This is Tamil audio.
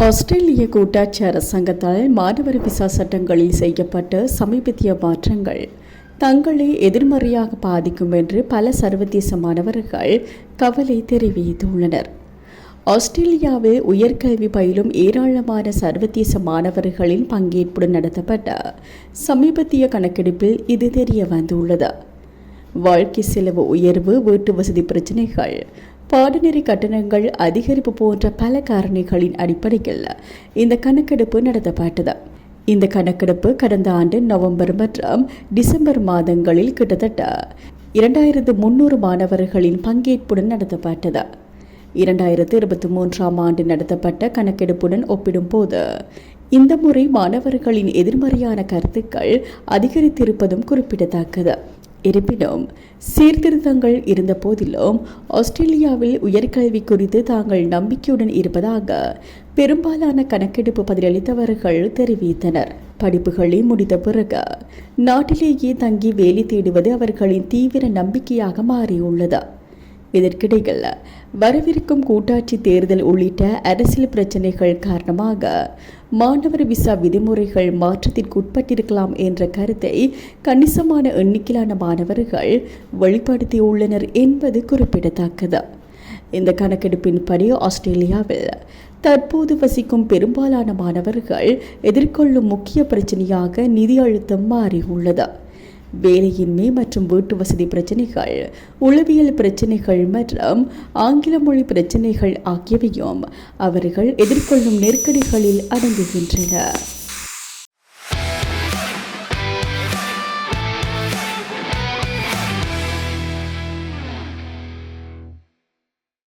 ஆஸ்திரேலிய கூட்டாட்சி அரசாங்கத்தால் மாணவர் விசா சட்டங்களில் செய்யப்பட்ட சமீபத்திய மாற்றங்கள் தங்களை எதிர்மறையாக பாதிக்கும் என்று பல சர்வதேச மாணவர்கள் கவலை தெரிவித்துள்ளனர். ஆஸ்திரேலியாவில் உயர்கல்வி பயிலும் ஏராளமான சர்வதேச மாணவர்களின் பங்கேற்புடன் நடத்தப்பட்ட சமீபத்திய கணக்கெடுப்பில் இது தெரிய வந்துள்ளது. வாழ்க்கை செலவு உயர்வு, வீட்டு வசதி பிரச்சினைகள், பாடநெறி கட்டணங்கள் அதிகரிப்பு போன்ற பல காரணிகளின் அடிப்படையில் இந்த கணக்கெடுப்பு நடத்தப்பட்டது. இந்த கணக்கெடுப்பு கடந்த ஆண்டு நவம்பர் மற்றும் டிசம்பர் மாதங்களில் கிட்டத்தட்ட 2300 மாணவர்களின் பங்கேற்புடன் நடத்தப்பட்டது. 2023ஆம் ஆண்டு நடத்தப்பட்ட கணக்கெடுப்புடன் ஒப்பிடும்போது இந்த முறை மாணவர்களின் எதிர்மறையான கருத்துக்கள் அதிகரித்திருப்பதும் குறிப்பிடத்தக்கது. இருப்பினும் சீர்திருத்தங்கள் இருந்த போதிலும் ஆஸ்திரேலியாவில் உயர்கல்வி குறித்து தாங்கள் நம்பிக்கையுடன் இருப்பதாக பெரும்பாலான கணக்கெடுப்பு பதிலளித்தவர்கள் தெரிவித்தனர். படிப்புகளை முடித்த பிறகு நாட்டிலேயே தங்கி வேலை தேடுவது அவர்களின் தீவிர நம்பிக்கையாக மாறியுள்ளது. இதற்கிடையில் வரவிருக்கும் கூட்டாட்சி தேர்தல் உள்ளிட்ட அரசியல் பிரச்சினைகள் காரணமாக மாணவர் விசா விதிமுறைகள் மாற்றத்திற்குட்பட்டிருக்கலாம் என்ற கருத்தை கணிசமான எண்ணிக்கையிலான மாணவர்கள் வெளிப்படுத்தியுள்ளனர் என்பது குறிப்பிடத்தக்கது. இந்த கணக்கெடுப்பின்படி ஆஸ்திரேலியாவில் தற்போது வசிக்கும் பெரும்பாலான மாணவர்கள் எதிர்கொள்ளும் முக்கிய பிரச்சனையாக நிதி அழுத்தம் மாறியுள்ளது. வேலையின்மை மற்றும் வீட்டு வசதி பிரச்சினைகள், உளவியல் பிரச்சினைகள் மற்றும் ஆங்கில மொழி பிரச்சினைகள் ஆகியவையும் அவர்கள் எதிர்கொள்ளும் நெருக்கடிகளில் அடங்குகின்றன.